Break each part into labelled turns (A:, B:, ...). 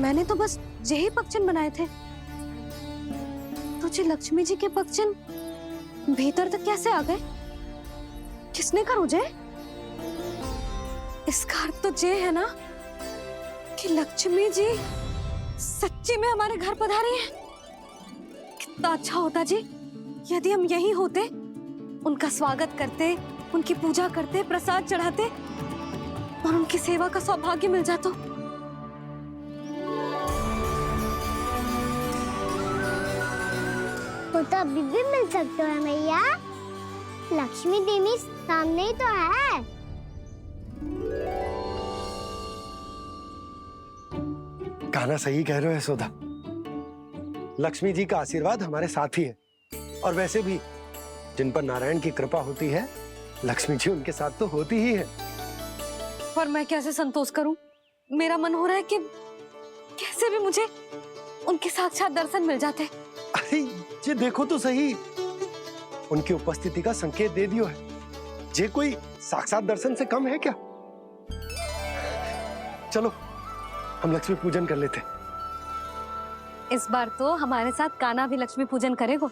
A: मैंने तो बस यही पगचन बनाए थे। तुझे लक्ष्मी जी के पगचन भीतर तक कैसे आ गए? किसने करो जे? इसका अर्थ तो ये है ना कि लक्ष्मी जी सच्ची में हमारे घर पधारी है। कितना अच्छा होता जी यदि हम यहीं होते, उनका स्वागत करते, उनकी पूजा करते, प्रसाद चढ़ाते और उनकी सेवा का सौभाग्य मिल जाता।
B: वो तो अभी भी मिल सकते हैं मैया। लक्ष्मी देवी सामने ही तो है।
C: कान्हा सही कह रहे हो यशोदा। लक्ष्मी जी का आशीर्वाद हमारे साथ ही है, और वैसे भी जिन पर नारायण की कृपा होती है, लक्ष्मी जी उनके साथ तो होती ही है।
A: पर मैं कैसे संतोष करूं? मेरा मन हो रहा है कि कैसे भी मुझे उनके साक्षात दर्शन मिल जाते।
C: अरे ये देखो तो सही, उनकी उपस्थिति का संकेत दे दियो है। ये कोई साक्षात दर्शन से कम है क्या? चलो हम लक्ष्मी पूजन कर लेते।
A: इस बार तो हमारे साथ कान्हा भी लक्ष्मी पूजन करेगा।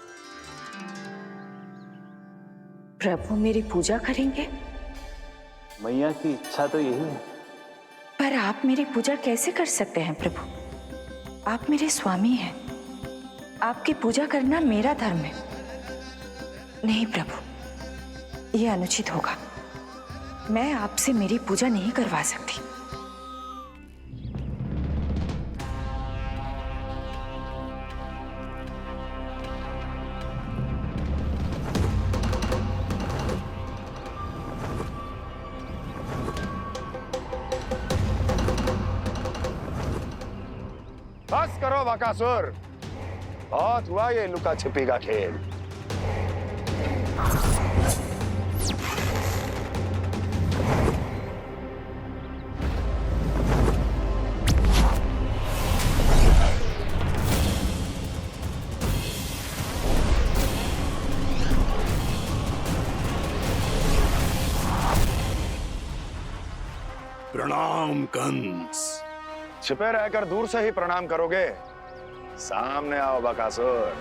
D: प्रभु मेरी पूजा करेंगे?
E: मैया की इच्छा तो यही है।
D: पर आप मेरी पूजा कैसे कर सकते हैं प्रभु? आप मेरे स्वामी हैं। आपकी पूजा करना मेरा धर्म है। नहीं प्रभु, यह अनुचित होगा। मैं आपसे मेरी पूजा नहीं करवा सकती।
F: बस करो बकासुर, बहुत हुआ ये लुका छिपी का खेल।
G: प्रणाम कंस।
F: छिपे रहकर दूर से ही प्रणाम करोगे? सामने आओ बकासुर।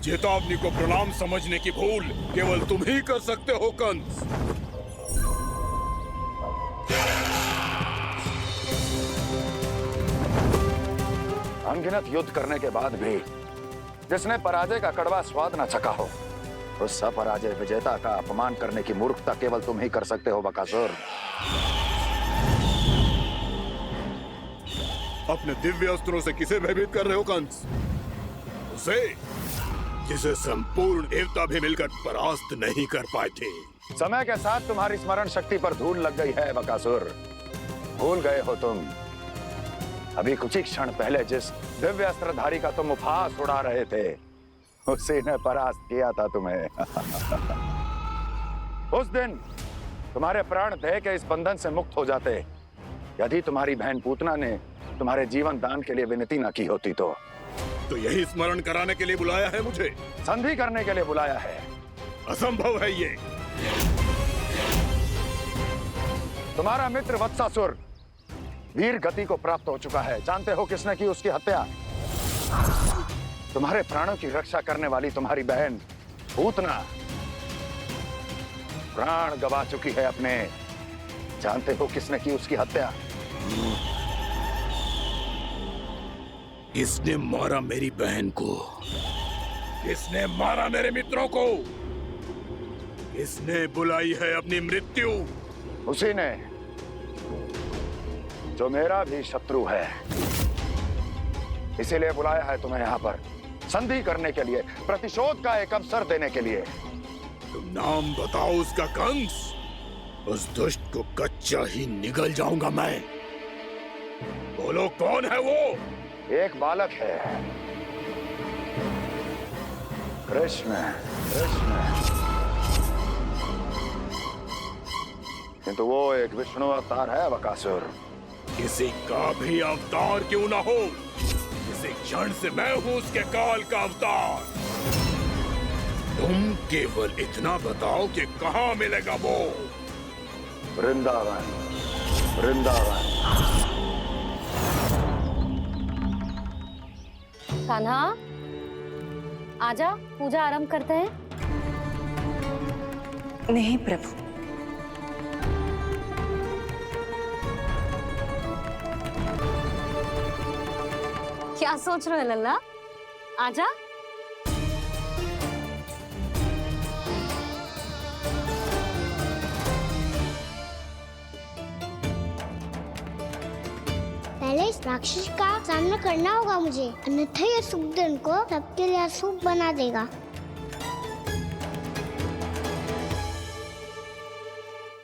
G: चेतावनी को प्रणाम समझने की भूल केवल तुम ही कर सकते हो कंस।
F: अनगिनत युद्ध करने के बाद भी जिसने पराजय का कड़वा स्वाद न चखा हो, उस अपराजय विजेता का अपमान करने की मूर्खता केवल तुम ही कर सकते हो बकासुर।
G: अपने दिव्य अस्त्रों से किसे भयभीत कर रहे हो कंस? उसे जिसे संपूर्ण देवता भी मिलकर परास्त नहीं कर पाए थे।
F: समय के साथ तुम्हारी स्मरण शक्ति पर धूल लग गई है बकासुर। भूल गए हो तुम अभी कुछ ही क्षण पहले जिस दिव्य अस्त्रधारी का तुम उपहास उड़ा रहे थे, उसी ने परास्त किया था तुम्हें। उस दिन तुम्हारे प्राण देह के इस बंधन से मुक्त हो जाते यदि तुम्हारी बहन पूतना ने तुम्हारे जीवन दान के लिए विनती न की होती तो।
G: यही स्मरण कराने के लिए बुलाया है मुझे?
F: संधि करने के लिए बुलाया है।
G: असंभव है ये।
F: तुम्हारा मित्र वत्सासुर वीर गति को प्राप्त हो चुका है। जानते हो किसने की उसकी हत्या? तुम्हारे प्राणों की रक्षा करने वाली तुम्हारी बहन पूतना प्राण गवा चुकी है अपने। जानते हो किसने की उसकी हत्या?
G: किसने मारा मेरी बहन को? किसने मारा मेरे मित्रों को? किसने बुलाई है अपनी मृत्यु?
F: उसी ने जो मेरा भी शत्रु है। इसीलिए बुलाया है तुम्हें यहाँ पर संधि करने के लिए, प्रतिशोध का एक अवसर देने के लिए।
G: तुम नाम बताओ उसका कंस। उस दुष्ट को कच्चा ही निगल जाऊंगा मैं। बोलो कौन है वो?
F: एक बालक है, कृष्ण। किंतु वो एक विष्णु अवतार है बकासुर।
G: किसी का भी अवतार क्यों ना हो, किसी क्षण से मैं हूं उसके काल का अवतार। तुम केवल इतना बताओ कि कहाँ मिलेगा वो।
F: वृंदावन, वृंदावन।
A: कान्हा, आजा, पूजा आरंभ करते हैं।
D: नहीं प्रभु,
A: क्या सोच रहे हो लल्ला? आजा।
B: पहले इस राक्षस का सामना करना होगा मुझे, अन्यथा ये सुखदन को सबके लिए अशुभ बना देगा।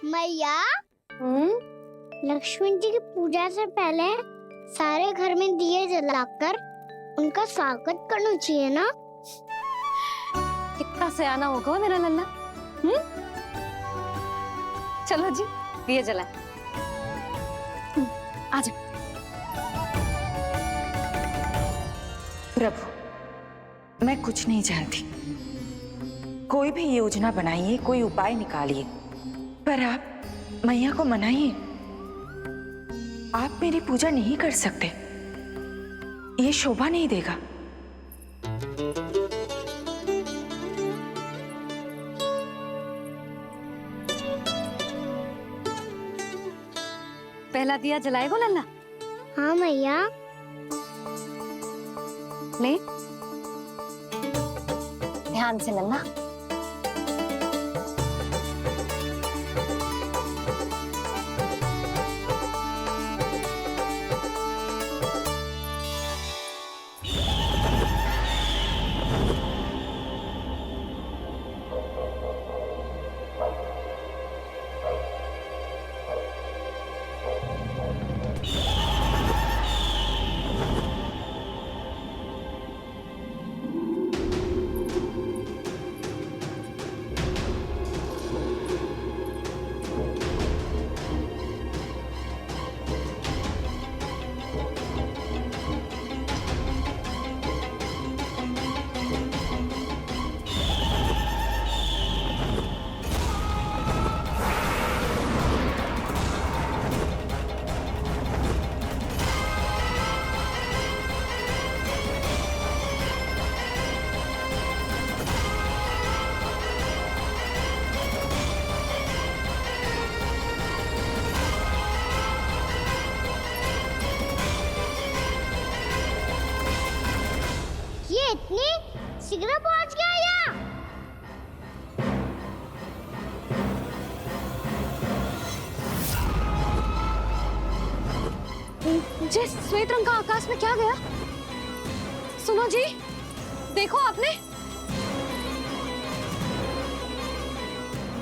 B: मैया, लक्ष्मी जी की पूजा से पहले सारे घर में दिए जलाकर उनका स्वागत करना चाहिए ना?
A: कितना सयाना होगा मेरा लल्ला। चलो जी, दिए जलाए। आजा।
D: प्रभु, मैं कुछ नहीं जानती। कोई भी योजना बनाइए, कोई उपाय निकालिए, पर आप मैया को मनाइए। आप मेरी पूजा नहीं कर सकते, ये शोभा नहीं देगा।
A: पहला दिया जलाएगो लल्ला?
B: हाँ मैया।
A: ले, ध्यान से लल्ला।
B: इतनी शीघ्र पहुंच गया यहाँ?
A: जिस श्वेत रंग का आकाश में क्या गया? सुनो जी, देखो आपने।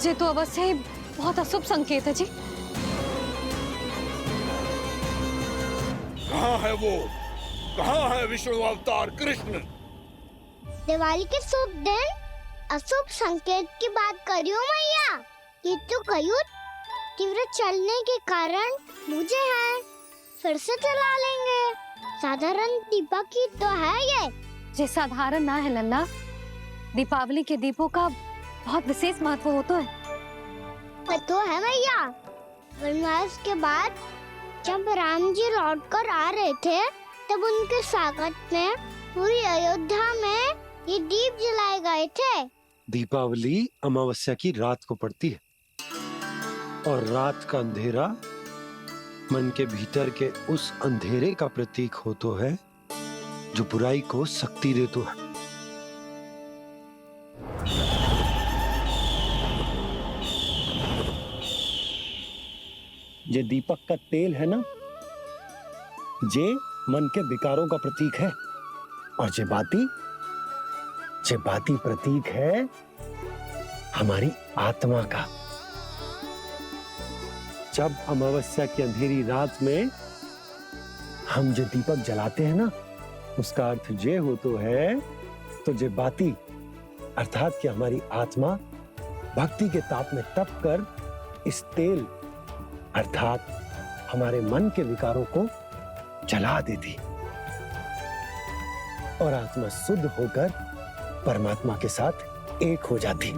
A: ये तो अवश्य ही बहुत अशुभ संकेत है जी।
G: कहाँ है वो? कहाँ है विष्णु अवतार कृष्ण?
B: दिवाली के शुभ दिन अशुभ संकेत की बात करियो मैया। ये तो कयूर तीव्र चलने के कारण मुझे है, फिर से चला लेंगे। साधारण दीपक ही तो है ये
A: साधारण ना है लल्ला। दीपावली के दीपों का बहुत विशेष महत्व होता है।
B: तो है मैया। वनवास के बाद जब राम जी लौट कर आ रहे थे, तब उनके स्वागत में पूरी अयोध्या में ये दीप जलाए गए थे।
C: दीपावली अमावस्या की रात को पड़ती है और रात का अंधेरा मन के भीतर के उस अंधेरे का प्रतीक होता है जो बुराई को शक्ति देता है। ये दीपक का तेल है ना, जे मन के विकारों का प्रतीक है, और जे बाती प्रतीक है हमारी आत्मा का। जब अमावस्या की अंधेरी रात में हम जो दीपक जलाते हैं ना, उसका अर्थ ये हो तो है, तो जे बाती अर्थात कि हमारी आत्मा भक्ति के ताप में तप कर इस तेल अर्थात हमारे मन के विकारों को जला देती और आत्मा शुद्ध होकर परमात्मा के साथ एक हो जाती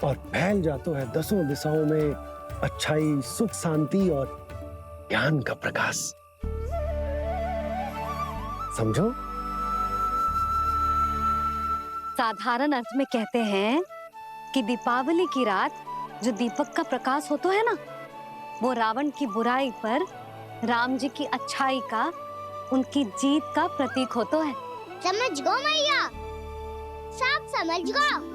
C: और फैल जातो है दसों दिशाओं में अच्छाई, सुख, शांति और ज्ञान का प्रकाश। समझो?
A: साधारण अर्थ में कहते हैं कि दीपावली की रात जो दीपक का प्रकाश होता है ना, वो रावण की बुराई पर राम जी की अच्छाई का, उनकी जीत का प्रतीक होता है।
B: समझ गो मैया, सब समझ गो।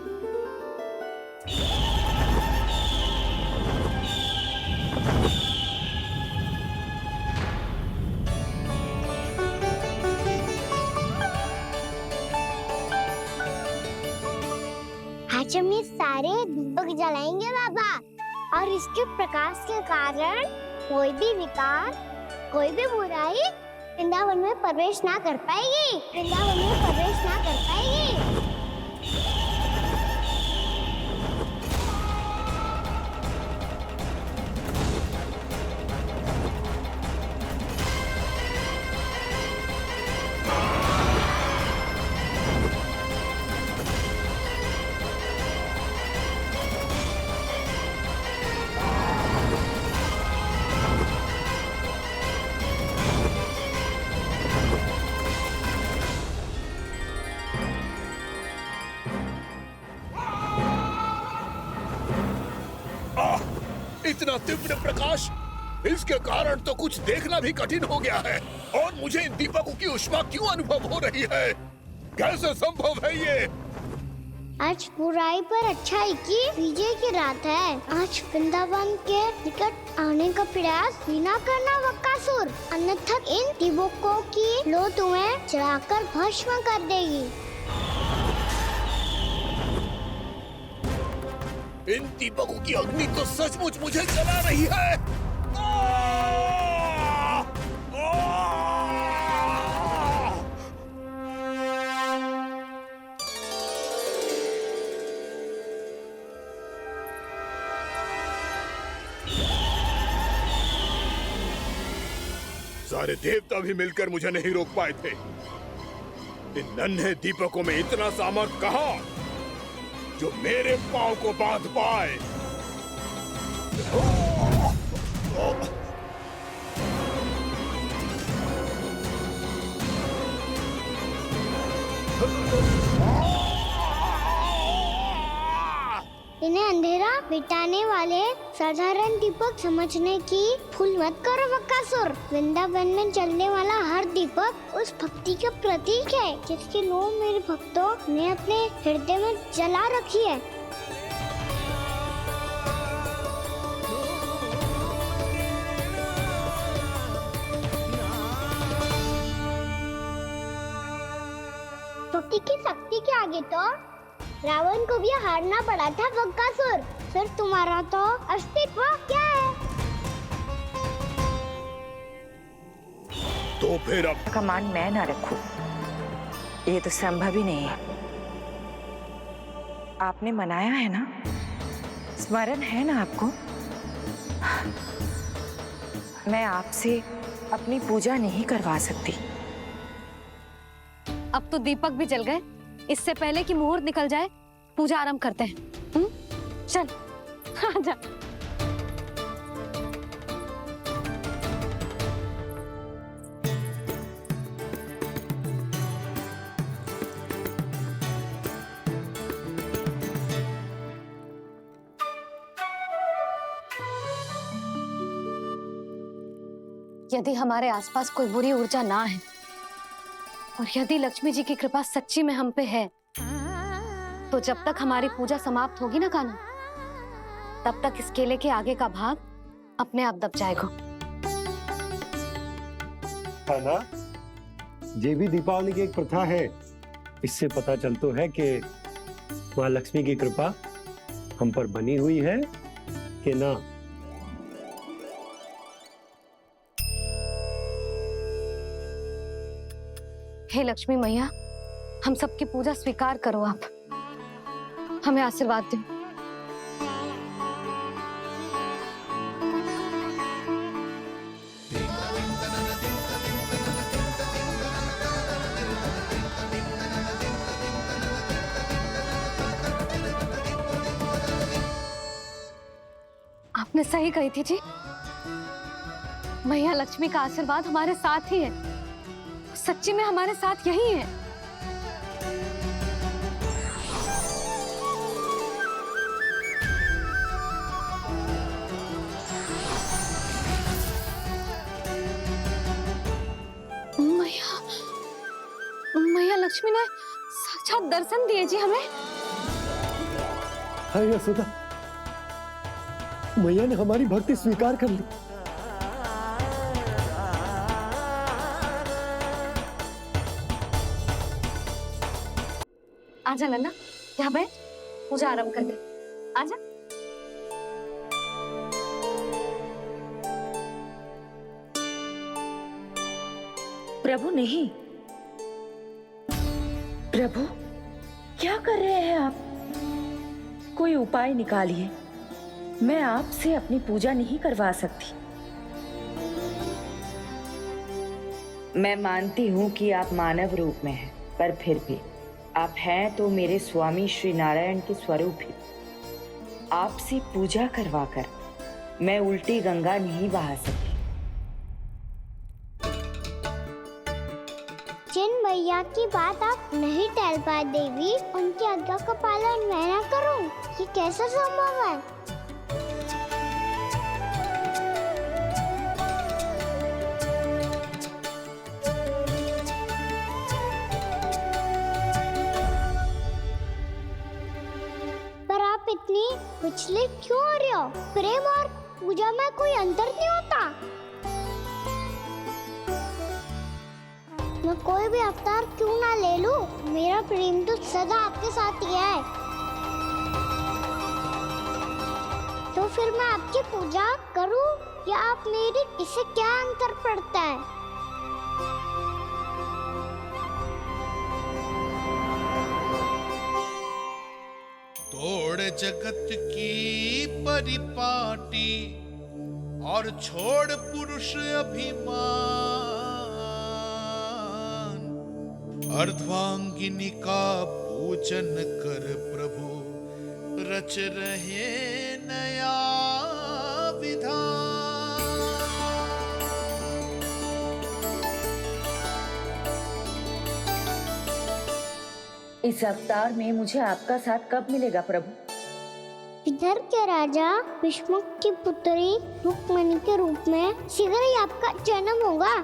B: आज हम ये सारे दीपक जलाएंगे बाबा, और इसके प्रकाश के कारण कोई भी विकार, कोई भी बुराई वृंदावन में प्रवेश ना कर पाएगी, वृंदावन में प्रवेश ना कर पाएगी।
G: इतना तीव्र प्रकाश, इसके कारण तो कुछ देखना भी कठिन हो गया है। और मुझे इन दीपकों की उष्मा क्यों अनुभव हो रही है? कैसे संभव है ये?
B: आज बुराई पर अच्छाई की विजय की रात है। आज वृंदावन के निकट आने का प्रयास भी ना करना बकासुर, अन्यथा इन दीपकों की लो तुम्हें जलाकर भस्म कर देगी।
G: इन दीपकों की अग्नि तो सचमुच मुझे जला रही है। सारे देवता भी मिलकर मुझे नहीं रोक पाए थे। इन नन्हे दीपकों में इतना सामर्थ कहां जो मेरे पांव को बांध पाए।
B: इन्हें अंधेरा मिटाने वाले साधारण दीपक समझने की भूल मत करो बकासुर। वृंदावन में जलने वाला हर दीपक उस भक्ति का प्रतीक है जिसकी लो मेरे भक्तों ने अपने हृदय में जला रखी है। भक्ति की शक्ति के आगे तो रावण को भी हारना पड़ा था बकासुर। फिर तुम्हारा तो अस्तित्व क्या है?
G: तो फिर अब
D: का मान मैं ना रखूं, ये तो संभव ही नहीं है। आपने मनाया है ना, स्मरण है ना आपको? मैं आपसे अपनी पूजा नहीं करवा सकती।
A: अब तो दीपक भी जल गए, इससे पहले कि मुहूर्त निकल जाए पूजा आरंभ करते हैं। चल आजा। यदि हमारे आसपास कोई बुरी ऊर्जा ना है और यदि लक्ष्मी जी की कृपा सच्ची में हम पे है, तो जब तक हमारी पूजा समाप्त होगी ना कान्हा, तब तक इस केले के आगे का भाग अपने आप दब जाएगा।
C: कान्हा, ये भी दीपावली की एक प्रथा है। इससे पता चलता है कि माँ लक्ष्मी की कृपा हम पर बनी हुई है कि ना।
A: हे लक्ष्मी मैया, हम सबकी पूजा स्वीकार करो, आप हमें आशीर्वाद दो। आपने सही कही थी जी। मैया लक्ष्मी का आशीर्वाद हमारे साथ ही है, सच्ची में हमारे साथ यही है। मैया लक्ष्मी ने साक्षात दर्शन दिए जी हमें।
C: हाँ यशोदा, मैया ने हमारी भक्ति स्वीकार कर ली।
A: आजा नन्ना, यहाँ बैठ, पूजा आरंभ कर दे। आजा।
D: प्रभु नहीं, प्रभु क्या कर रहे हैं आप? कोई उपाय निकालिए, मैं आपसे अपनी पूजा नहीं करवा सकती। मैं मानती हूँ कि आप मानव रूप में हैं, पर फिर भी आप हैं तो मेरे स्वामी श्री नारायण के स्वरूप ही। आपसे पूजा करवाकर मैं उल्टी गंगा नहीं बहा सकती।
B: जिन मैया की बात आप नहीं टाल पाए देवी, उनकी आज्ञा का पालन मैं ना करूं, ये कैसा संभव है? पर आप इतनी विचलित क्यों हो रहे हो? प्रेम और पूजा में कोई अंतर नहीं होता। मैं कोई भी अवतार क्यों ना ले लूं, मेरा प्रेम तो सदा आपके साथ ही है। तो फिर मैं आपकी पूजा करूं या आप मेरी, इससे क्या अंतर पड़ता है?
H: तोड़ जगत की परिपाटी और छोड़ पुरुष अभिमान, अर्धांगिनी का पूजन कर प्रभु, रच रहे नया विधान।
D: इस अवतार में मुझे आपका साथ कब मिलेगा प्रभु?
B: इधर के राजा भीष्मक की पुत्री रुक्मणी के रूप में शीघ्र ही आपका जन्म होगा।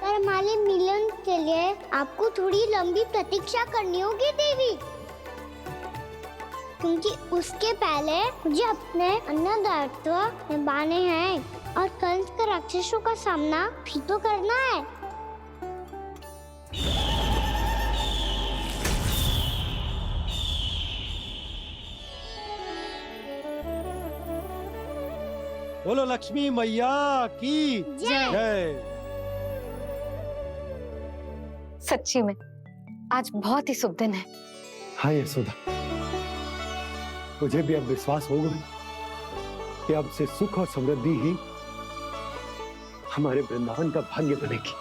B: पर हमारे मिलन के लिए आपको थोड़ी लंबी प्रतीक्षा करनी होगी देवी, क्योंकि उसके पहले मुझे अपने अन्य दायित्व निभाने हैं और कंस के राक्षसों का सामना भी तो करना है।
C: बोलो लक्ष्मी मैया की जय।
A: सच्ची में आज बहुत ही शुभ दिन है।
C: हाँ यशोदा, मुझे भी अब विश्वास हो गया कि अब से सुख और समृद्धि ही हमारे वृंदावन का भाग्य बनेगी।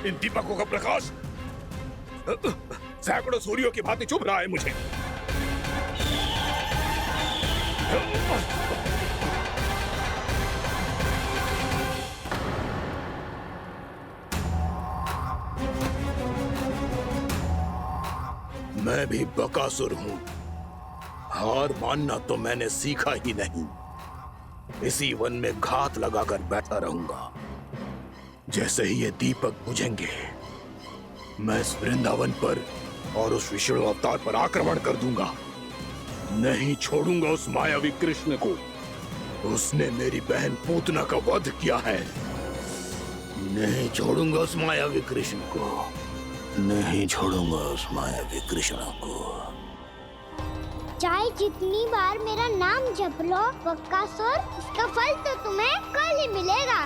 G: इन दीपकों का प्रकाश सैकड़ों सूर्यों की भांति चुभ रहा है मुझे। मैं भी बकासुर हूं, हार मानना तो मैंने सीखा ही नहीं। इसी वन में घात लगाकर बैठा रहूंगा। जैसे ही ये दीपक बुझेंगे, मैं इस वृंदावन पर और उस विष्णु अवतार पर आक्रमण कर दूंगा। नहीं छोड़ूंगा उस मायावी कृष्ण को। उसने मेरी बहन पूतना का वध किया है। नहीं छोड़ूंगा उस मायावी कृष्ण को। नहीं छोड़ूंगा उस मायावी कृष्ण को।
B: चाहे जितनी बार मेरा नाम जप लो बकासुर, इसका फल तो तुम्हें कल ही मिलेगा।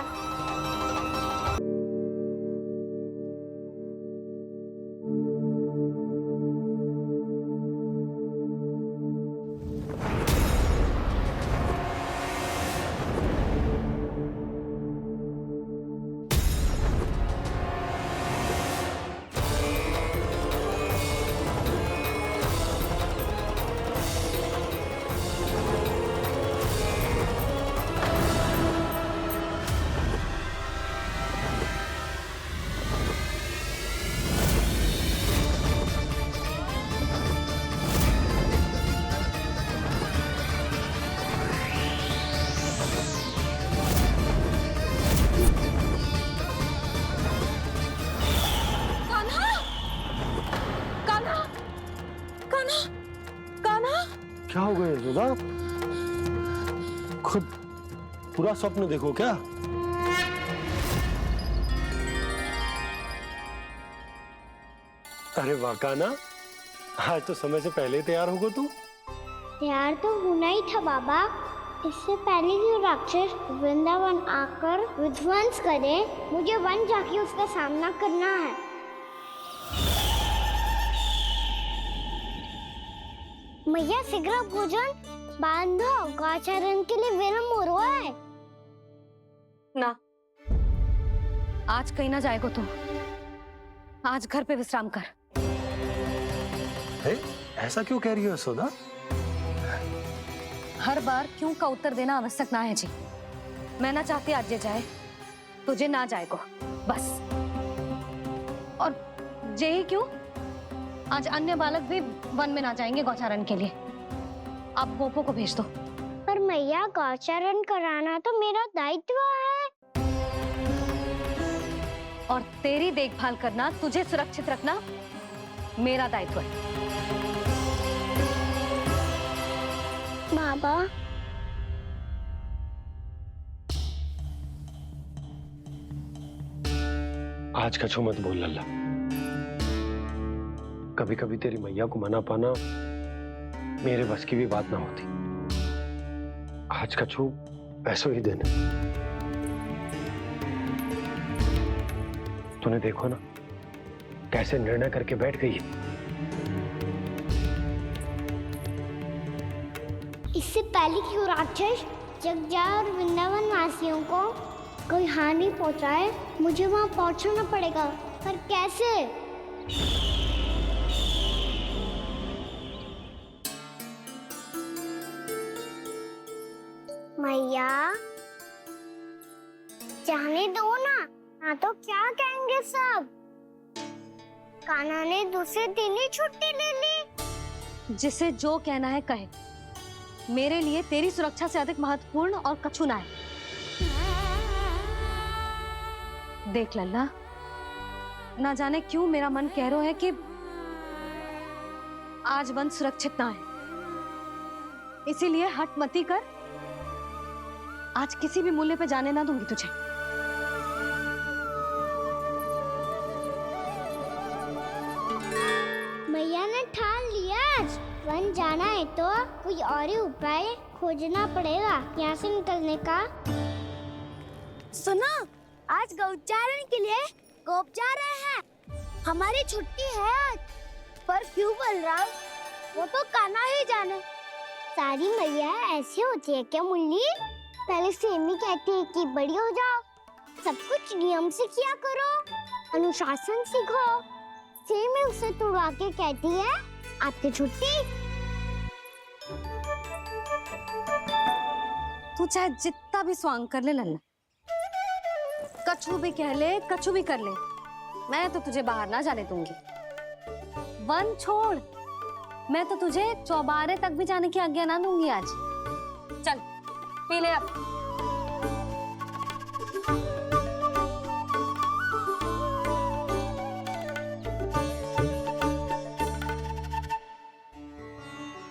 C: यशोदा, खुद पूरा स्वप्न देखो क्या? अरे वाह कान्हा, आज तो समय से पहले तैयार होगा तू।
B: तैयार तो होना ही था बाबा। इससे पहले कि राक्षस वृंदावन आकर विध्वंस करे, मुझे वन जाके उसका सामना करना है। मैया शीघ्र भोजन बांधो, गौचरण के लिए विलंब हो रहा है।
A: ना, आज कहीं ना जाएगा तू। आज घर पे विश्राम कर।
C: ऐसा क्यों कह रही हो यशोदा?
A: हर बार क्यों का उत्तर देना आवश्यक ना है जी। मैं ना चाहती आज ये जाए, तुझे ना जाएगा बस। और यही क्यों, आज अन्य बालक भी वन में ना जाएंगे गौचारण के लिए। आप गोपो को भेज दो।
B: पर मैया गौचरण कराना तो मेरा दायित्व है।
A: और तेरी देखभाल करना, तुझे सुरक्षित रखना मेरा दायित्व है।
B: बाबा,
C: आज कछु मत बोल लल्ला। कभी कभी तेरी मैया को मना पाना मेरे बस की भी बात ना होती। आज कछु ऐसो ही दिन है। तूने देखो ना कैसे निर्णय करके बैठ गई है।
B: इससे पहले कि वो राक्षस जगजा और वृंदावन वासियों को कोई हानि पहुंचाए, मुझे वहां पहुंचना पड़ेगा। पर कैसे? मैया, जाने दो ना तो क्या कहेंगे सब। कान्हा ने दूसरे दिन ही छुट्टी ले ली।
A: जिसे जो कहना है कहे। मेरे लिए तेरी सुरक्षा से अधिक महत्वपूर्ण और कछु ना है। देख लल्ला, ना जाने क्यों मेरा मन कह रहा है कि आज वन सुरक्षित ना है। इसीलिए हट मती कर। आज किसी भी मूल्य पे जाने ना दूंगी तुझे।
B: मैया ने ठान लिया, आज वन जाना है तो कोई और ही उपाय खोजना पड़ेगा यहाँ से निकलने का। सुनो, आज गौचारण के लिए गोप जा रहे हैं। हमारी छुट्टी है आज। पर क्यों बलराम? वो तो कान्हा ही जाने। सारी मैया ऐसी होती है क्या मुन्नी? पहले सेमी कहती है कि बड़ी हो जाओ, सब कुछ नियम से किया करो, अनुशासन सीखो। सेमी उसे तुड़वा के कहती है आपकी छुट्टी।
A: तू चाहे जितना भी स्वांग कर ले लल्ला, कछु भी कह ले, कछु भी कर ले, मैं तो तुझे बाहर ना जाने दूंगी। वन छोड़, मैं तो तुझे चौबारे तक भी जाने की आज्ञा ना दूंगी आज। चल पी ले अब।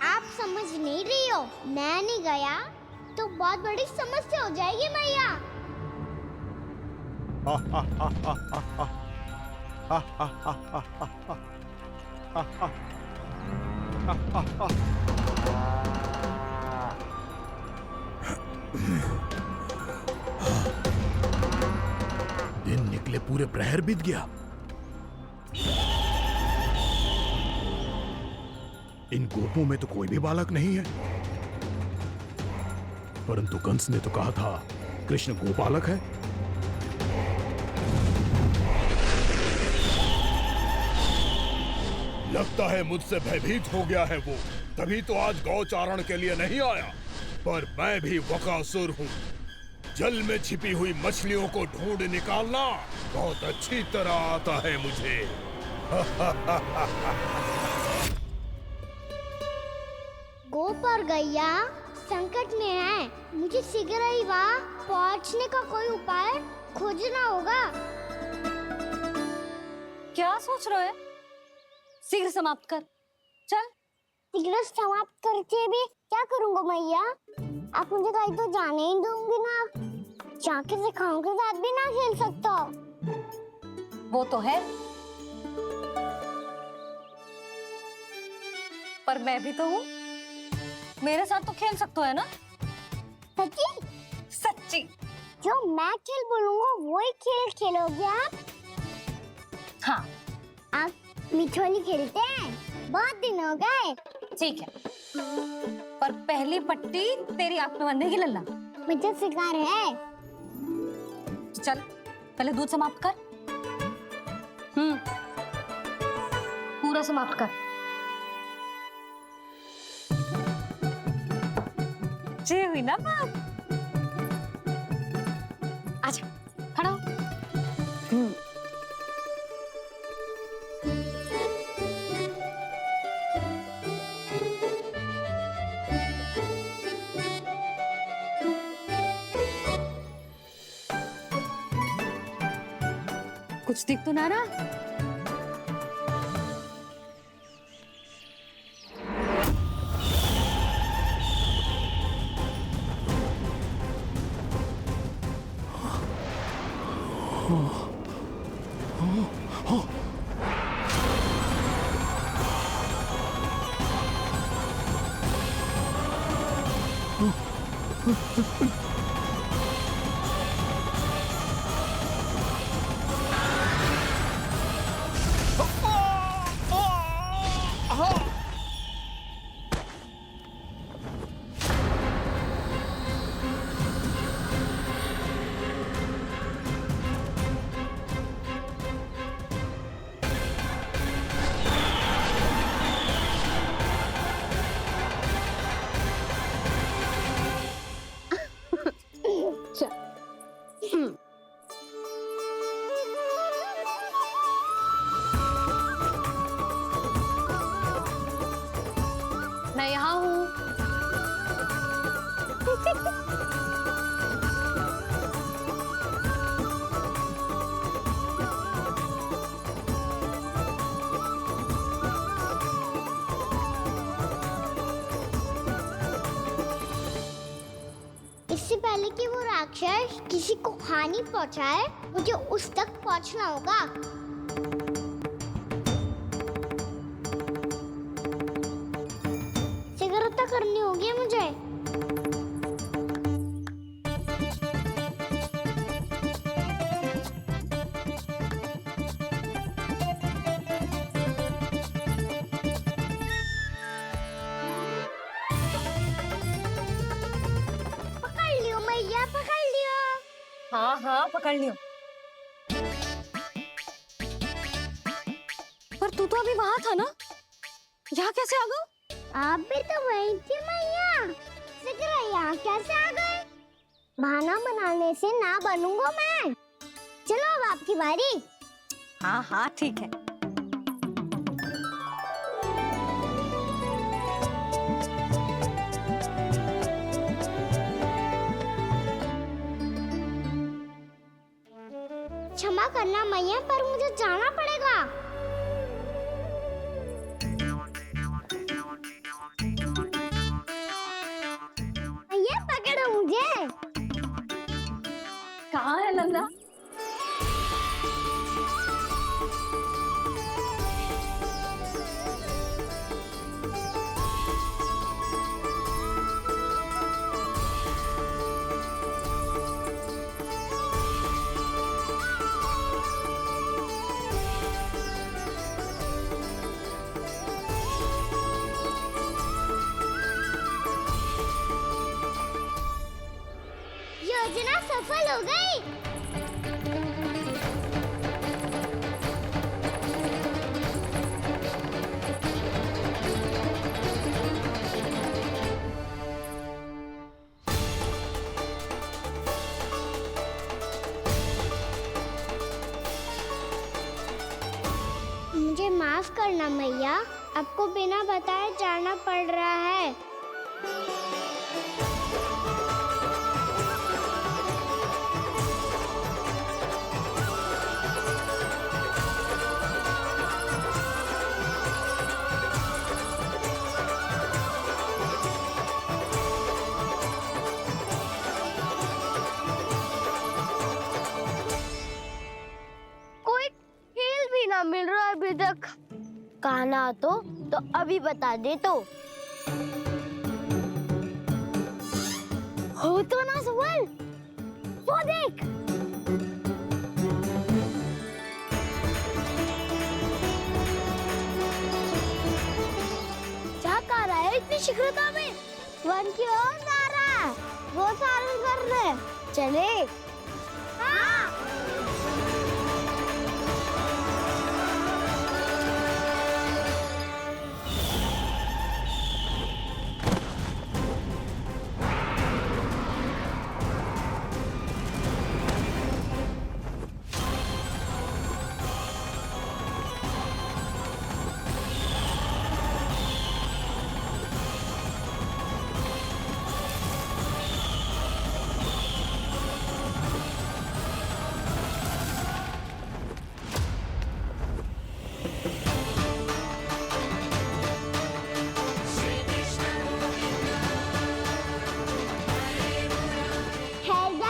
B: आप समझ नहीं रही हो, मैं नहीं गया तो बहुत बड़ी समस्या हो जाएगी मैया।
G: दिन निकले पूरे प्रहर बीत गया। इन गोपों में तो कोई भी बालक नहीं है, परंतु कंस ने तो कहा था कृष्ण गोपालक है। लगता है मुझसे भयभीत हो गया है वो, तभी तो आज गौचारण के लिए नहीं आया। पर मैं भी बकासुर हूँ। जल में छिपी हुई मछलियों को ढूंढ निकालना बहुत अच्छी तरह आता है मुझे।
B: गोप और गैया संकट में है, मुझे शीघ्र ही वहाँ पहुँचने का कोई उपाय खोजना होगा।
A: क्या सोच रहे हो? शीघ्र समाप्त कर। चल
B: सिगरेट समाप्त करके भी क्या करूँगा मैया? आप मुझे कहीं तो जाने ही दूंगी ना। जाके सिखाओं के साथ भी ना खेल सकता।
A: वो तो है, पर मैं भी तो हूँ, मेरे साथ तो खेल सकते हो है ना?
B: सच्ची?
A: सच्ची।
B: जो मैं खेल बोलूँगा वही खेल खेलोगे आप?
A: हाँ
B: आप मिठोली खेलते हैं? बहुत दिन हो गए।
A: ठीक है, पर पहली पट्टी तेरी आंख में बंधेगी लल्ला।
B: मुझे शिकार है।
A: चल पहले दूध समाप्त कर। पूरा समाप्त कर। जी हुई ना बात? आजा खड़ा हो। कुछ दिख तो ना रहा? मैं यहाँ हूँ।
B: इससे पहले कि वो राक्षस किसी को हानि पहुंचाए, मुझे उस तक पहुंचना होगा। सिगरेट करनी होगी मुझे। पकड़ लियो मैया, पकड़ लियो।
A: हाँ हाँ पकड़ लियो। पर तू तो अभी वहां था ना, यहाँ कैसे आ गया?
B: आप भी तो वही थी मैया। सिगरेट यहाँ कैसे आ गए? बहाना बनाने से ना बनूंगा मैं। चलो अब आपकी बारी।
A: हाँ हाँ ठीक है।
B: क्षमा करना मैया, पर मुझे जाना पड़ेगा। मैया पकड़ो मुझे।
A: कहाँ है लल्ला?
B: योजना सफल हो गई। मुझे माफ करना मैया, आपको बिना बताए जाना पड़ रहा है। कहना तो अभी बता दे तो। हो तो ना सुवल, वो देख। क्या कर रहा है इतनी शीघ्रता में? वन की ओर जा रहा है, वो सारे करने चले। हाँ।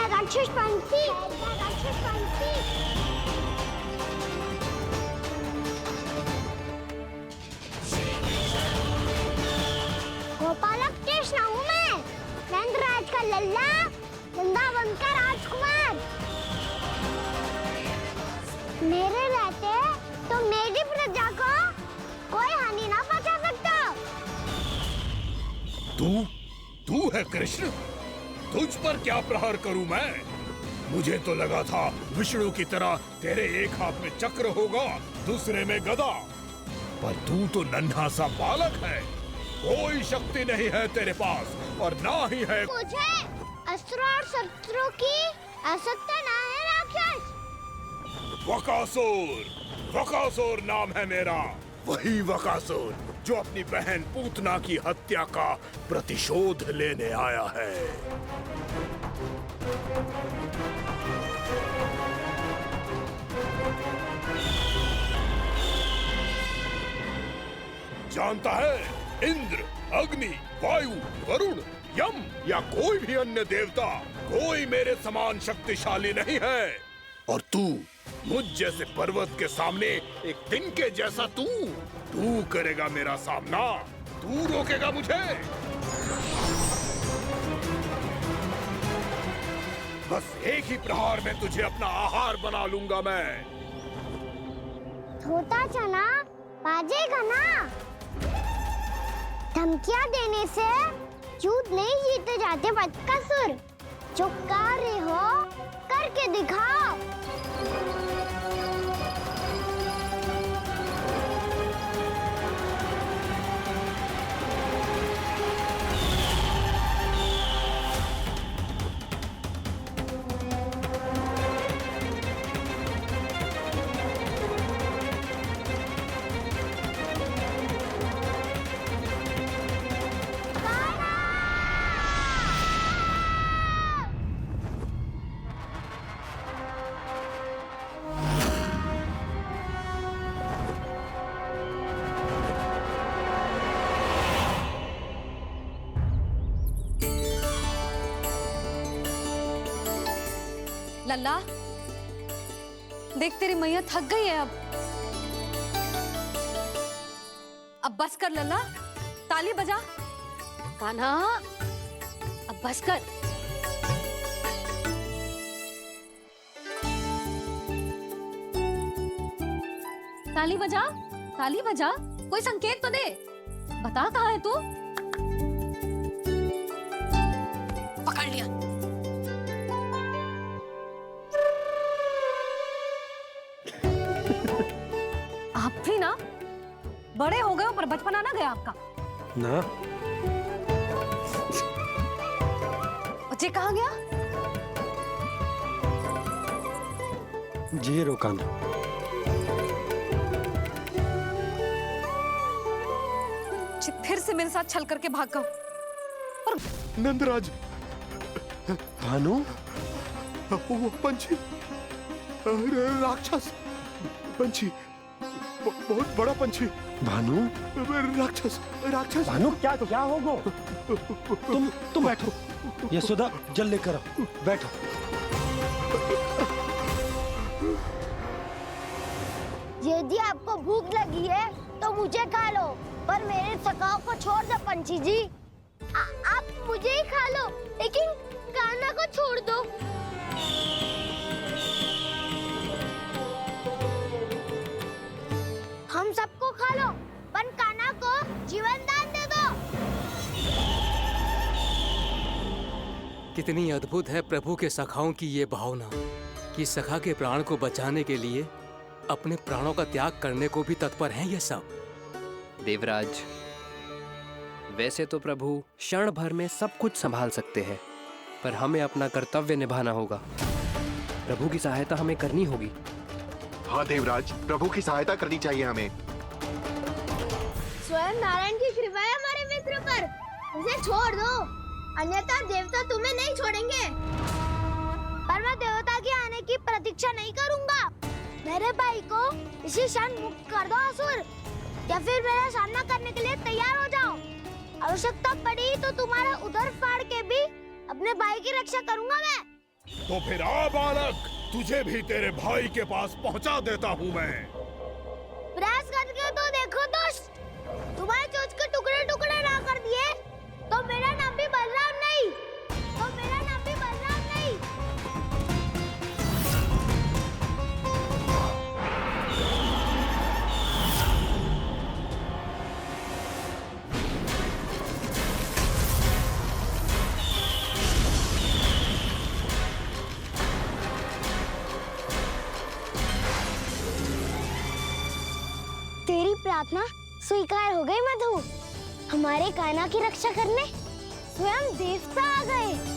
B: राक्षस पंछी, राक्षस पंछी। गोपालक कृष्ण हूँ मैं, नंदराज का लल्ला, वृंदावन का राजकुमार। मेरे रहते तो मेरी प्रजा को कोई हानि ना पहुंचा सकता।
G: तू है कृष्ण? तुझ पर क्या प्रहार करूं मैं? मुझे तो लगा था विष्णु की तरह तेरे एक हाथ में चक्र होगा, दूसरे में गदा, पर तू तो नन्हा सा बालक है। कोई शक्ति नहीं है तेरे पास और ना ही है।
B: मुझे अस्त्र और शस्त्रों की आवश्यकता ना है राक्षस।
G: वकासुर, वकासुर नाम है मेरा, वही वकासुर जो अपनी बहन पूतना की हत्या का प्रतिशोध लेने आया है। जानता है, इंद्र, अग्नि, वायु, वरुण, यम या कोई भी अन्य देवता कोई मेरे समान शक्तिशाली नहीं है। और तू मुझ जैसे पर्वत के सामने एक तिनके जैसा तू करेगा मेरा सामना? तू रोकेगा मुझे? बस एक ही प्रहार में तुझे अपना आहार बना लूंगा मैं।
B: छोटा चना बाजेगा ना? धमकियां देने से युद्ध नहीं जीते जाते बदकसूर। जो कार्य हो करके दिखाओ।
A: लल्ला, देख तेरी मैया थक गई है अब बस कर लल्ला, ताली बजा। कान्हा, अब बस कर। ताली बजा, ताली बजा, कोई संकेत तो दे। बता कहाँ है तू? पकड़ लिया। आप भी ना बड़े हो गए हो, पर बचपना ना गया आपका
C: ना।
A: बच्चे कहाँ गया?
C: जी रोकान।
A: फिर से मेरे साथ छल करके भाग गए।
G: नंदराज,
C: भानु,
G: वो पंछी, राक्षस पंछी, बहुत बड़ा पंछी।
C: भानु,
G: राक्षस, राक्षस।
C: भानु, क्या होगा? तुम बैठो। यशोदा, जल लेकर आओ, बैठो।
B: यदि आपको भूख लगी है तो मुझे खा लो, पर मेरे सखाओं को छोड़ दो पंछी जी। आप मुझे ही खा लो, लेकिन कान्हा को छोड़ दो। हम सबको खा लो, पर कान्हा को जीवन दान दे दो।
I: कितनी अद्भुत है प्रभु के सखाओं की ये भावना कि सखा के प्राण को बचाने के लिए अपने प्राणों का त्याग करने को भी तत्पर हैं ये सब।
J: देवराज, वैसे तो प्रभु क्षण भर में सब कुछ संभाल सकते हैं, पर हमें अपना कर्तव्य निभाना होगा। प्रभु की सहायता हमें करनी होगी।
K: हाँ देवराज, प्रभु की सहायता करनी चाहिए हमें।
B: स्वयं नारायण की कृपा है हमारे मित्र पर, उसे छोड़ दो, अन्यथा देवता तुम्हें नहीं छोड़ेंगे। पर मैं देवता के आने की प्रतीक्षा नहीं करूंगा। मेरे भाई को इसी क्षण मुक्त कर दो असुर, या फिर मेरा सामना करने के लिए तैयार हो जाओ। आवश्यकता पड़ी तो तुम्हारा उदर फाड़ के भी अपने भाई की रक्षा करूंगा मैं।
G: तो फिर आ बालक, तुझे भी तेरे भाई के पास पहुंचा देता हूँ मैं।
B: प्रयास करके तो देखो दोस्त, तुम्हारे चोंच के टुकड़े टुकड़े ना कर दिए तो मेरा नाम भी बलराम नहीं, तो मेरा नाम भी बलराम नहीं। तेरी प्रार्थना स्वीकार हो गई मधु। हमारे कान्हा की रक्षा करने स्वयं देवता आ गए।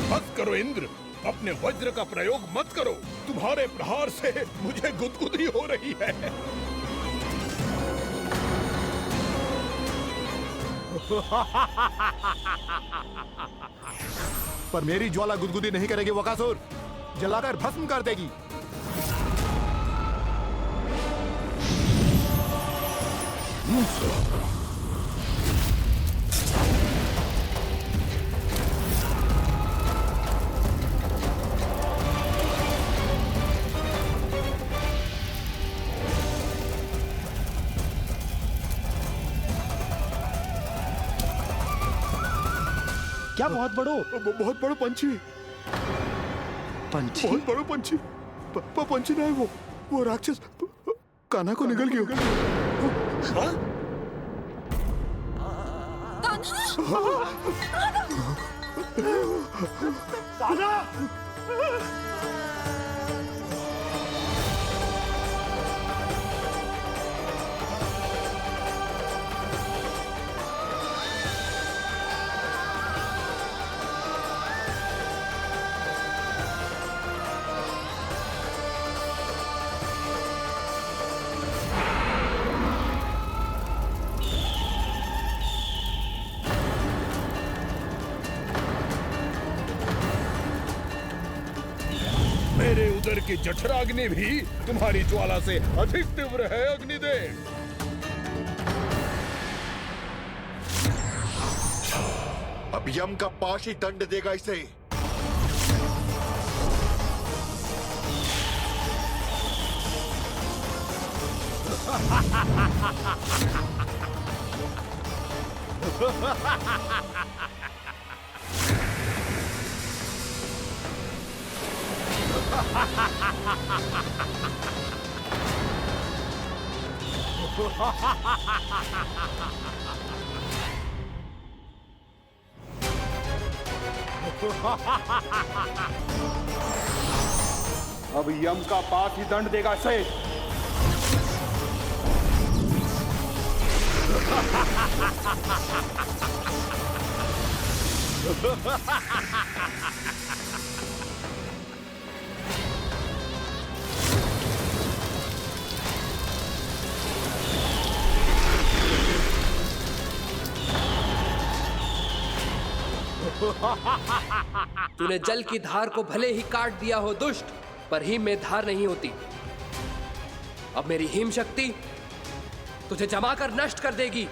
G: मत करो इंद्र, अपने वज्र का प्रयोग मत करो। तुम्हारे प्रहार से मुझे गुदगुदी हो रही है।
K: पर मेरी ज्वाला गुदगुदी नहीं करेगी वकासुर, जलाकर भस्म कर देगी। क्या बहुत
G: बहुत बड़ो पंछी,
K: पंछी?
G: बहुत बड़ो पंछी। पंछी ना है वो राक्षस कान्हा को निगल गया। हाँ? कान्हा! मेरे उदर की जठराग्नि भी तुम्हारी ज्वाला से अधिक तीव्र है अग्निदेव।
K: अब यम का पाश ही दंड देगा इसे।
E: अब यम का पास ही दंड देगा इसे।
J: तूने जल की धार को भले ही काट दिया हो दुष्ट, पर हिम में धार नहीं होती। अब मेरी हिम शक्ति तुझे जमाकर नष्ट कर देगी।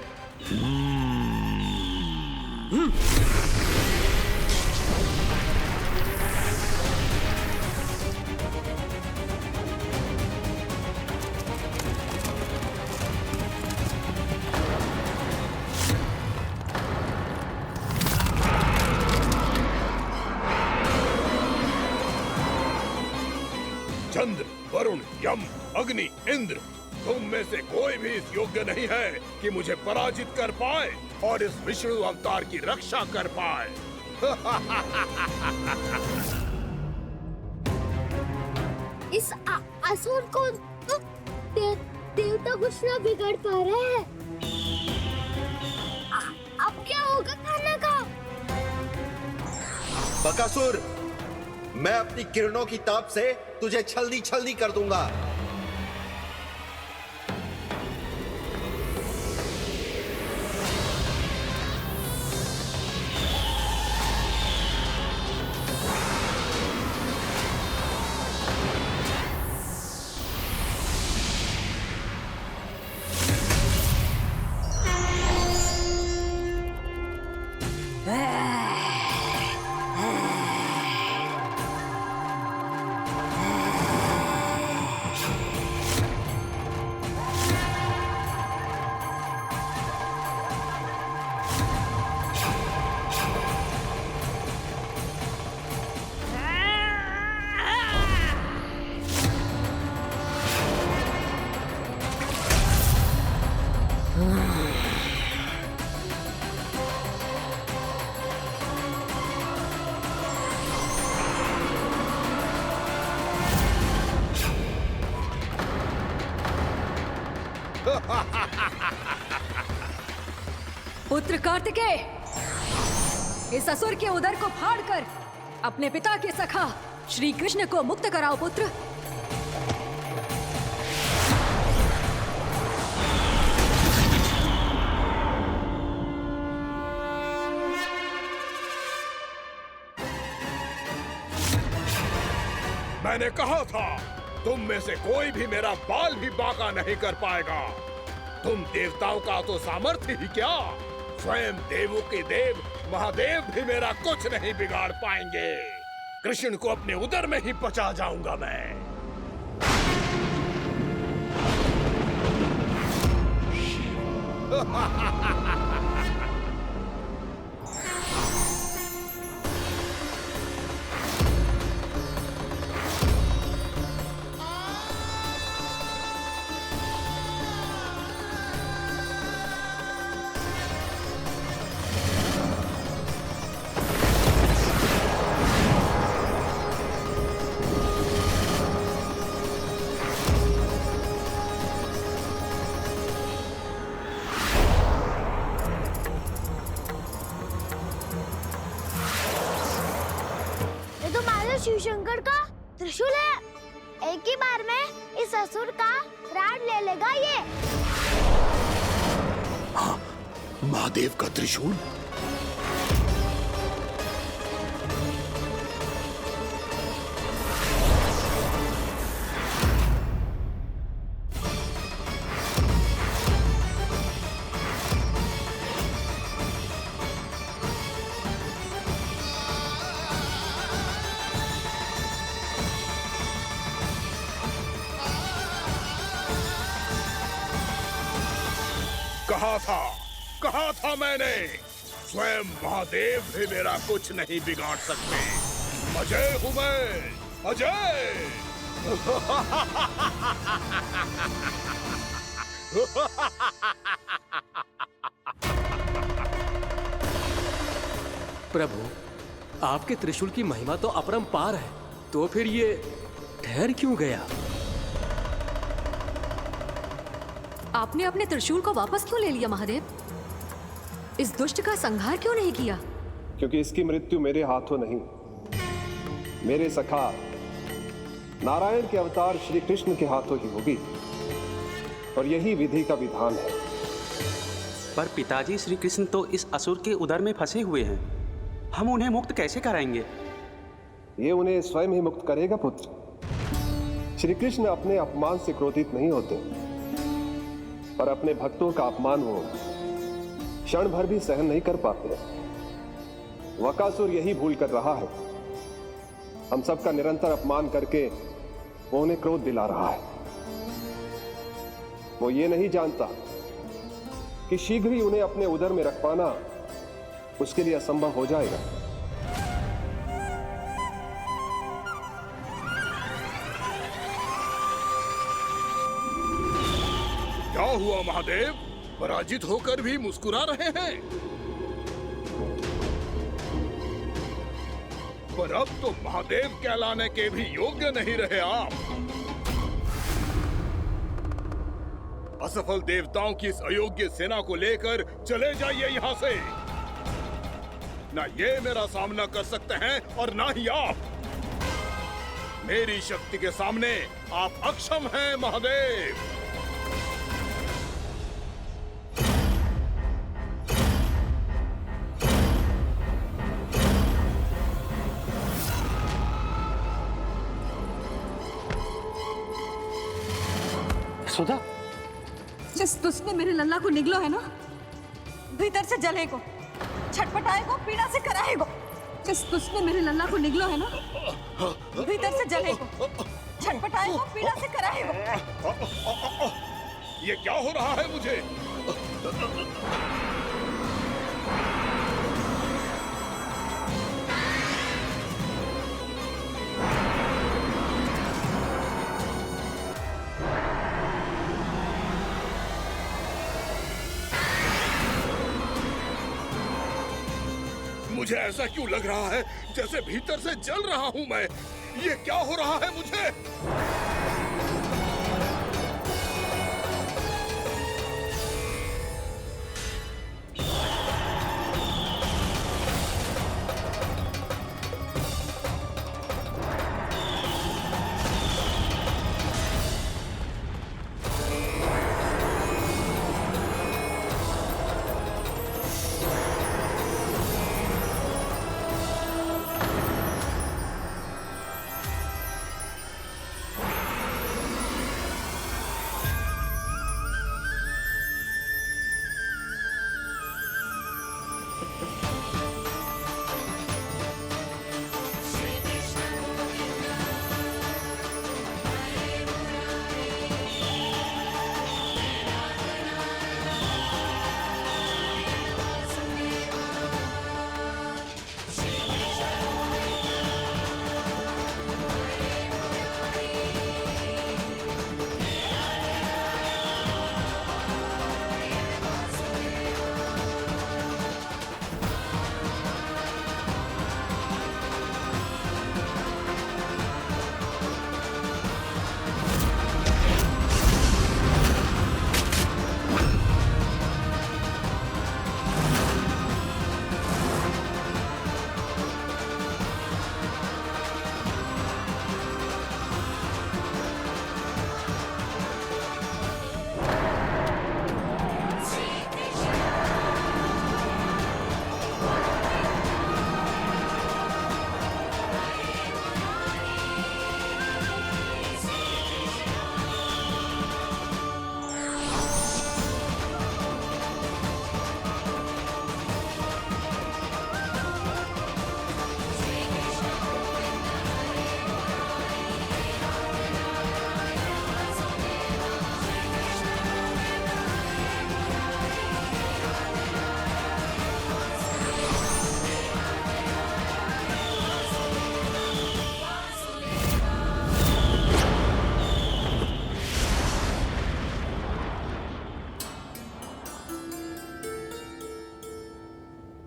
G: चंद्र, वरुण, यम, अग्नि, इंद्र, तुम में से कोई भी इस योग्य नहीं है कि मुझे पराजित कर पाए और इस विष्णु अवतार की रक्षा कर पाए।
B: इस असुर को देवता कुछ ना बिगाड़ पा रहे हैं। अब क्या होगा खाना का?
L: बकासुर, मैं अपनी किरणों की ताप से तुझे छलनी छलनी कर दूंगा।
A: पुत्र कार्तिकेय, इस असुर के उदर को फाड़कर अपने पिता के सखा श्री कृष्ण को मुक्त कराओ पुत्र।
G: मैंने कहा था, तुम में से कोई भी मेरा बाल भी बांका नहीं कर पाएगा। तुम देवताओं का तो सामर्थ्य ही क्या, स्वयं देवों के देव महादेव भी मेरा कुछ नहीं बिगाड़ पाएंगे। कृष्ण को अपने उदर में ही पचा जाऊंगा मैं।
B: शिव शंकर का त्रिशूल है। एक ही बार में इस असुर का प्राण ले लेगा ये।
G: हाँ, महादेव का त्रिशूल। कहा था मैंने, स्वयं महादेव भी मेरा कुछ नहीं बिगाड़ सकते। अजय हूं मैं, अजय।
I: प्रभु, आपके त्रिशूल की महिमा तो अपरंपार है, तो फिर ये ठहर क्यों गया?
A: आपने अपने त्रिशूल को वापस क्यों ले लिया महादेव? इस दुष्ट का संहार क्यों नहीं किया?
M: क्योंकि इसकी मृत्यु मेरे हाथों नहीं, मेरे सखा नारायण के अवतार श्री कृष्ण के हाथों ही होगी, और यही विधि का विधान है।
N: पर पिताजी, श्री कृष्ण तो इस असुर के उदर में फंसे हुए हैं। हम उन्हें मुक्त कैसे कराएंगे?
M: ये उन्हें स्वयं ही मुक्त करेगा पुत्र। श्री कृष्ण अपने अपमान से क्रोधित नहीं होते, पर अपने भक्तों का अपमान वो क्षण भर भी सहन नहीं कर पाते। वकासुर यही भूल कर रहा है। हम सबका निरंतर अपमान करके वो उन्हें क्रोध दिला रहा है। वो ये नहीं जानता कि शीघ्र ही उन्हें अपने उदर में रख पाना उसके लिए असंभव हो जाएगा।
G: क्या हुआ महादेव? पराजित होकर भी मुस्कुरा रहे हैं। पर अब तो महादेव कहलाने के भी योग्य नहीं रहे आप। असफल देवताओं की इस अयोग्य सेना को लेकर चले जाइए यहाँ से। ना ये मेरा सामना कर सकते हैं और ना ही आप। मेरी शक्ति के सामने आप अक्षम हैं महादेव।
C: सुधा,
A: जिस तुझने मेरे लल्ला को निगलो है ना, भीतर से जलेगो, छटपटाएगो, पीड़ा से कराएगो। जिस तुझने मेरे लल्ला को निगलो है ना, भीतर से जलेगो, छटपटाएगो, पीड़ा से कराएगो।
G: ये क्या हो रहा है मुझे? मुझे ऐसा क्यों लग रहा है जैसे भीतर से जल रहा हूं मैं? ये क्या हो रहा है मुझे?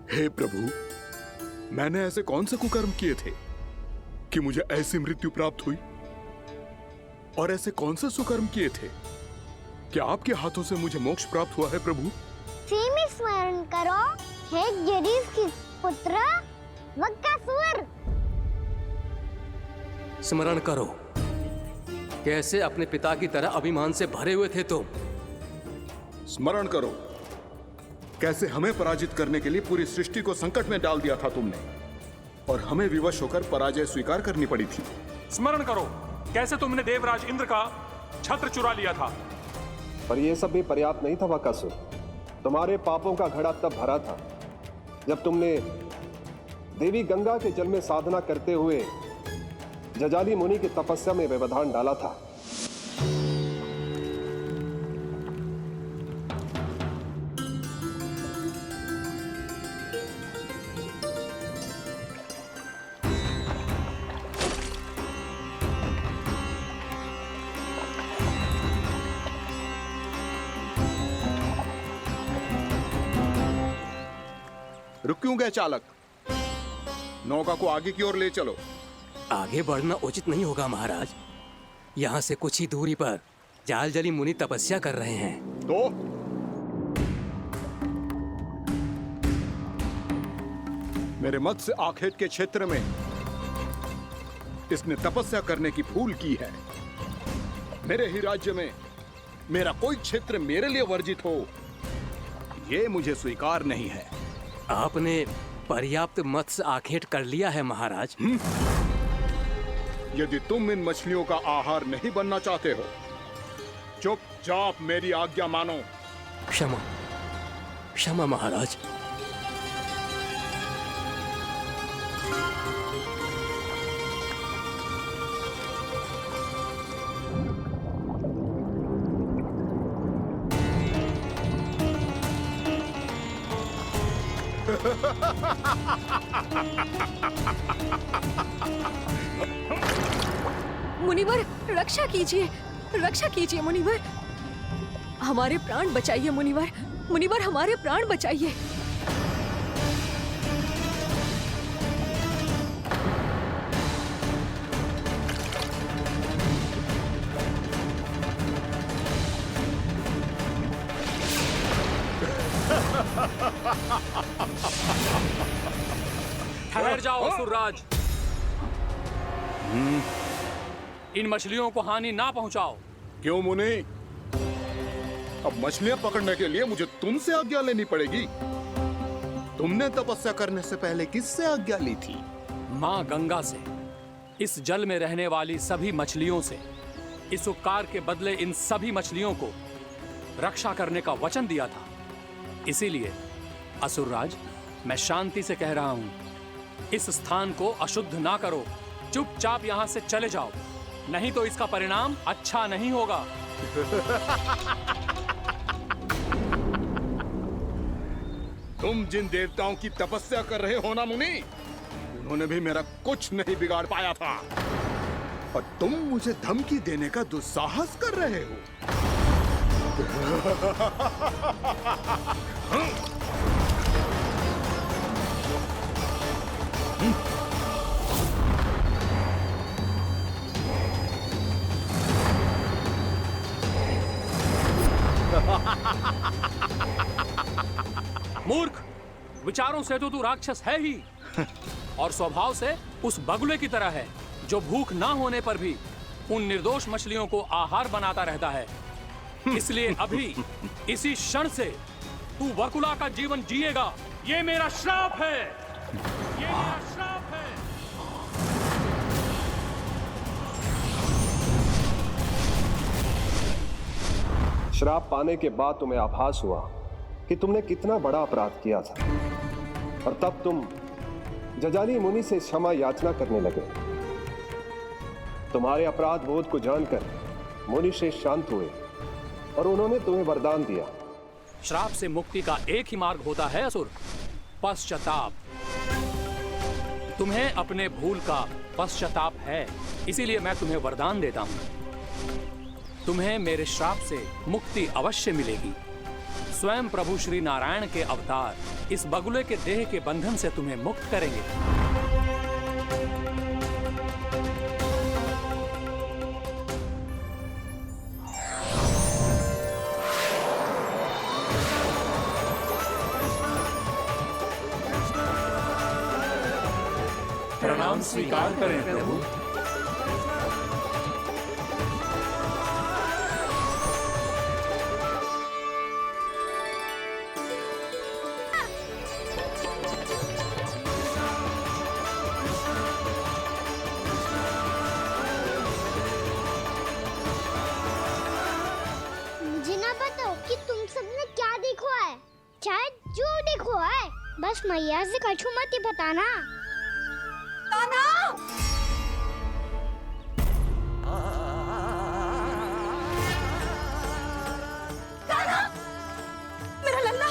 G: हे प्रभु, मैंने ऐसे कौन से कुकर्म किए थे कि मुझे ऐसी मृत्यु प्राप्त हुई? और ऐसे कौन से सुकर्म किए थे कि आपके हाथों से मुझे मोक्ष प्राप्त हुआ है प्रभु?
B: में स्मरण करो, हे गिरीश की पुत्र वकासुर।
I: स्मरण करो, कैसे अपने पिता की तरह अभिमान से भरे हुए थे तुम।
E: स्मरण करो, कैसे हमें पराजित करने के लिए पूरी सृष्टि को संकट में डाल दिया था तुमने। और हमें विवश होकर पराजय स्वीकार करनी पड़ी थी।
N: स्मरण करो कैसे तुमने देवराज इंद्र का छत्र चुरा लिया था।
M: पर यह सब भी पर्याप्त नहीं था बकासुर। तुम्हारे पापों का घड़ा तब भरा था जब तुमने देवी गंगा के जल में साधना करते हुए जजाली मुनि की तपस्या में व्यवधान डाला था।
E: रुक क्यों गए चालक? नौका को आगे की ओर ले चलो।
I: आगे बढ़ना उचित नहीं होगा महाराज। यहाँ से कुछ ही दूरी पर जालजली मुनि तपस्या कर रहे हैं।
E: तो मेरे मत्स्य आखेट के क्षेत्र में इसने तपस्या करने की भूल की है। मेरे ही राज्य में मेरा कोई क्षेत्र मेरे लिए वर्जित हो, यह मुझे स्वीकार नहीं है।
I: आपने पर्याप्त मत्स्य आखेट कर लिया है महाराज।
E: यदि तुम इन मछलियों का आहार नहीं बनना चाहते हो, चुपचाप मेरी आज्ञा मानो।
I: क्षमा क्षमा महाराज।
A: मुनिवर रक्षा कीजिए, रक्षा कीजिए मुनिवर, हमारे प्राण बचाइए मुनिवर, मुनिवर हमारे प्राण बचाइए।
N: ठहर जाओ असुरराज, इन मछलियों को हानि ना पहुंचाओ।
E: क्यों मुनि? अब मछलियां पकड़ने के लिए मुझे तुमसे आज्ञा लेनी पड़ेगी। तुमने तपस्या करने से पहले किससे आज्ञा ली थी?
N: मां गंगा से, इस जल में रहने वाली सभी मछलियों से। इस उपकार के बदले इन सभी मछलियों को रक्षा करने का वचन दिया था। इसीलिए असुरराज, मैं शांति से कह रहा हूं, इस स्थान को अशुद्ध ना करो, चुपचाप यहां से चले जाओ, नहीं तो इसका परिणाम अच्छा नहीं होगा।
E: तुम जिन देवताओं की तपस्या कर रहे हो ना मुनि, उन्होंने भी मेरा कुछ नहीं बिगाड़ पाया था, और तुम मुझे धमकी देने का दुस्साहस कर रहे हो।
N: मूर्ख, विचारों से तो तू राक्षस है ही, और स्वभाव से उस बगुले की तरह है जो भूख ना होने पर भी उन निर्दोष मछलियों को आहार बनाता रहता है। इसलिए अभी इसी क्षण से तू वकुला का जीवन जिएगा। ये मेरा श्राप है, ये मेरा श्राप है।
M: श्राप पाने के बाद तुम्हें आभास हुआ कि तुमने कितना बड़ा अपराध किया था, और तब तुम जजाली मुनि से क्षमा याचना करने लगे। तुम्हारे अपराध बोध को जानकर मुनि श्रेष्ठ शांत हुए और उन्होंने तुम्हें वरदान दिया।
N: श्राप से मुक्ति का एक ही मार्ग होता है असुर, पश्चाताप। तुम्हें अपने भूल का पश्चाताप है, इसीलिए मैं तुम्हें वरदान देता हूं। तुम्हें मेरे श्राप से मुक्ति अवश्य मिलेगी। स्वयं प्रभु श्री नारायण के अवतार इस बगुले के देह के बंधन से तुम्हें मुक्त करेंगे।
G: प्रणाम स्वीकार करें प्रभु।
B: चाहे जो देखो है, बस मैया से कछु मत ही बताना।
A: कान्हा! कान्हा! मेरा लल्ला!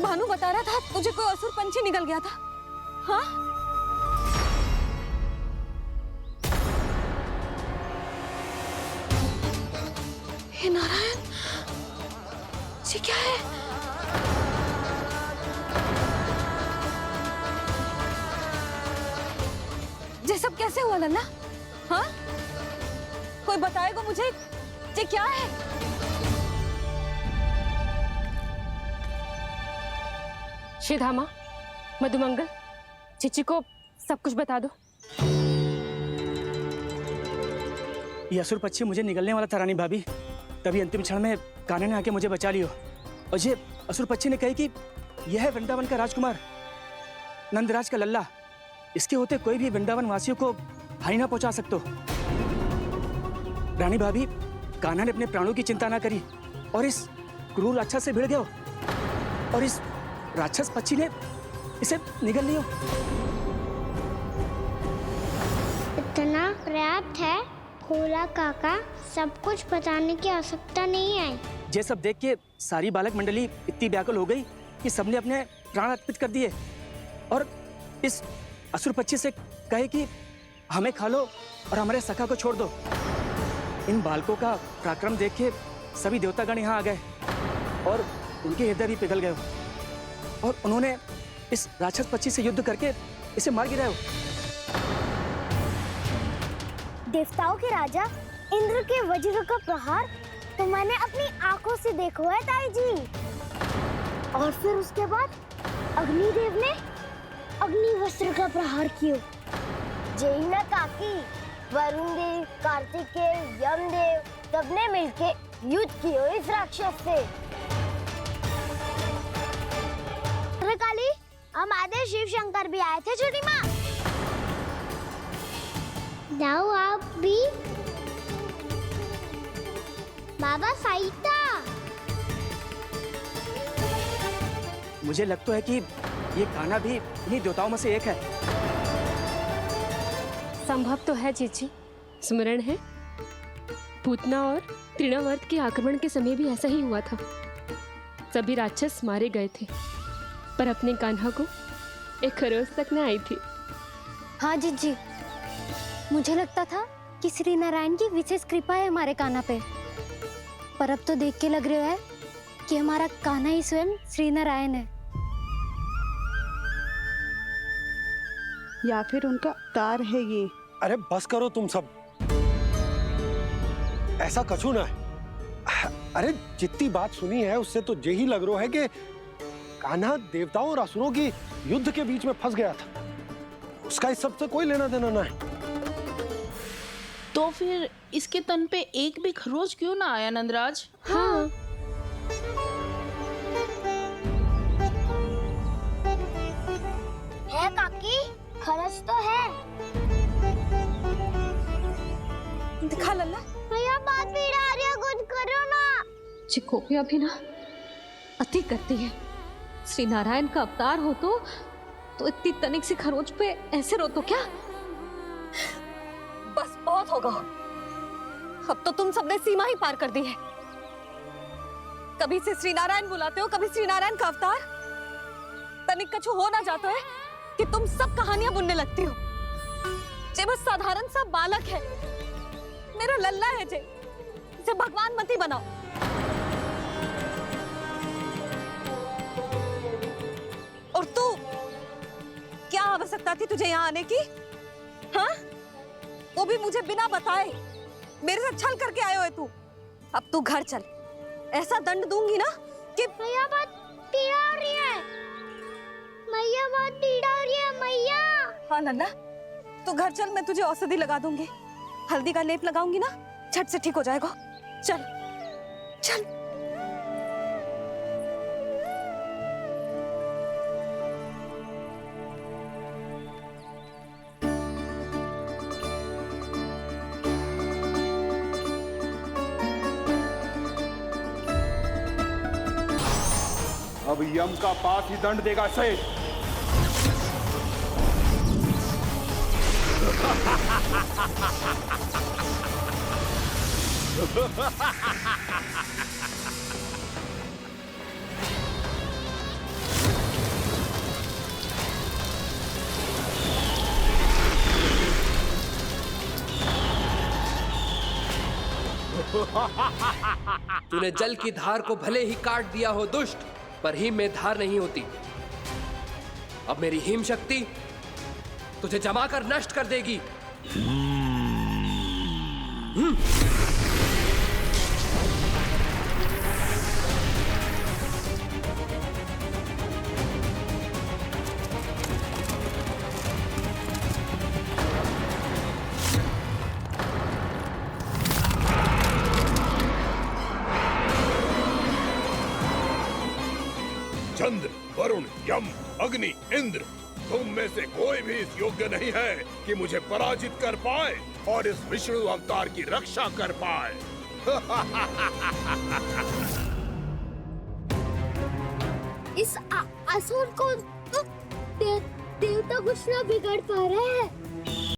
A: भानु बता रहा था तुझे कोई असुर पंछी निकल गया था। हाँ? हे नारायण, ये क्या है? ये सब कैसे हुआ लल्ला? हाँ? कोई बताएगा मुझे ये क्या है?
O: श्रीधामा, मधुमंगल, चिची को सब कुछ बता दो।
P: ये असुर पक्षी मुझे निगलने वाला था रानी भाभी, तभी अंतिम क्षण में कान्हा ने आके मुझे बचा लियो। और ये असुर पक्षी ने कही कि यह है वृंदावन का राजकुमार, नंदराज का लल्ला। इसके होते कोई भी वृंदावन वासियों को हानि ना पहुंचा सकते। रानी भाभी, कान्हा ने अपने प्राणों की चिंता ना करी और इस क्रूर राक्षस से भिड़ गया, और इस राक्षस पक्षी ने इसे निगल लियो।
B: इतना पर्याप्त है, भोला काका, सब कुछ बताने की आवश्यकता नहीं है।
P: ये सब देख के सारी बालक मंडली इतनी व्याकुल हो गई कि सबने अपने प्राण अर्पित कर दिए और इस असुर पक्षी से कहे कि हमें खा लो और हमारे सखा को छोड़ दो। इन बालकों का पराक्रम देख के सभी देवतागण यहाँ आ गए और उनके हृदय भी पिघल गए और उन्होंने इस राक्षस पक्षी से युद्ध करके इसे मार गिराया।
B: देवताओं के राजा इंद्र के वज्र का प्रहार तो मैंने अपनी आंखों से देखा है ताई जी। और फिर उसके बाद अग्निदेव ने अग्निवस्त्र का प्रहार किया। जय ना काकी, वरुण देव, कार्तिकेय, यमदेव सबने मिलके युद्ध किया इस राक्षस से। अरे काली, हमारे शिव शंकर भी आए थे छोटी माँ। जाओ आप भी। बाबा साईता,
P: मुझे लगता है कि ये कान्हा भी इन्हीं देवताओं में से एक है।
O: संभव तो है चीची। स्मरण है, पूतना और तृणावर्त के आक्रमण के समय भी ऐसा ही हुआ था। सभी राक्षस मारे गए थे, पर अपने कान्हा को एक खरोच तक न आई थी।
A: हाँ जीजी, मुझे लगता था कि श्री नारायण की विशेष कृपा है हमारे कान्हा पे, पर अब तो देख के लग रहा है कि हमारा कान्हा ही स्वयं श्री नारायण है।
Q: या फिर उनका अवतार है ये।
C: अरे बस करो तुम सब, ऐसा कछु ना है। अरे जितनी बात सुनी है उससे तो यही लग रहा है कि कान्हा देवताओं और असुरों की युद्ध के बीच में फंस गया था। उसका इस सब से कोई लेना देना ना है।
Q: तो फिर इसके तन पे एक भी खरोच क्यों ना आया नंदराज?
O: हाँ,
B: है काकी, खरच तो है।
A: दिखा लल्ला।
B: भैया बात पीड़ा आ रही है, कुछ करो ना।
A: चिकोपिया भी ना अति करती है। श्री नारायण का अवतार हो तो इतनी तनिक सी खरोच पे ऐसे रो तो क्या? बस बहुत होगा। अब तो तुम सबने सीमा ही पार कर दी है। कभी से श्री नारायण बुलाते हो, कभी श्री नारायण का अवतार। तनिक कछु हो ना जाता है कि तुम सब कहानियां बुनने लगती हो। जे बस साधारण सा बालक है, मेरा लल्ला है जे, इसे भगवान मत ही बनाओ। और तू, क्या आवश्यकता थी तुझे यहाँ आने की? हाँ? वो भी मुझे बिना बताए मेरे से छल करके आए हो तू। अब तू घर चल, ऐसा दंड दूंगी ना कि
B: मैया बहुत पीड़ा हो रही है। मैया बहुत पीड़ा हो रही है मैया।
A: हाँ नन्ना, तू घर चल, मैं तुझे औषधि लगा दूंगी। हल्दी का लेप लगाऊंगी ना, झट से ठीक हो जाएगा। चल चल।
E: अब यम का पास ही दंड देगा इसे।
J: तूने जल की धार को भले ही काट दिया हो दुष्ट, पर हिम में धार नहीं होती। अब मेरी हिम शक्ति तुझे जमा कर नष्ट कर देगी।
G: चंद्र, वरुण, यम, अग्नि, इंद्र, तुम में से कोई भी इस योग्य नहीं है कि मुझे पराजित कर पाए और इस विष्णु अवतार की रक्षा कर पाए।
B: इस असुर को देवता कुछ ना बिगाड़ पा रहे हैं।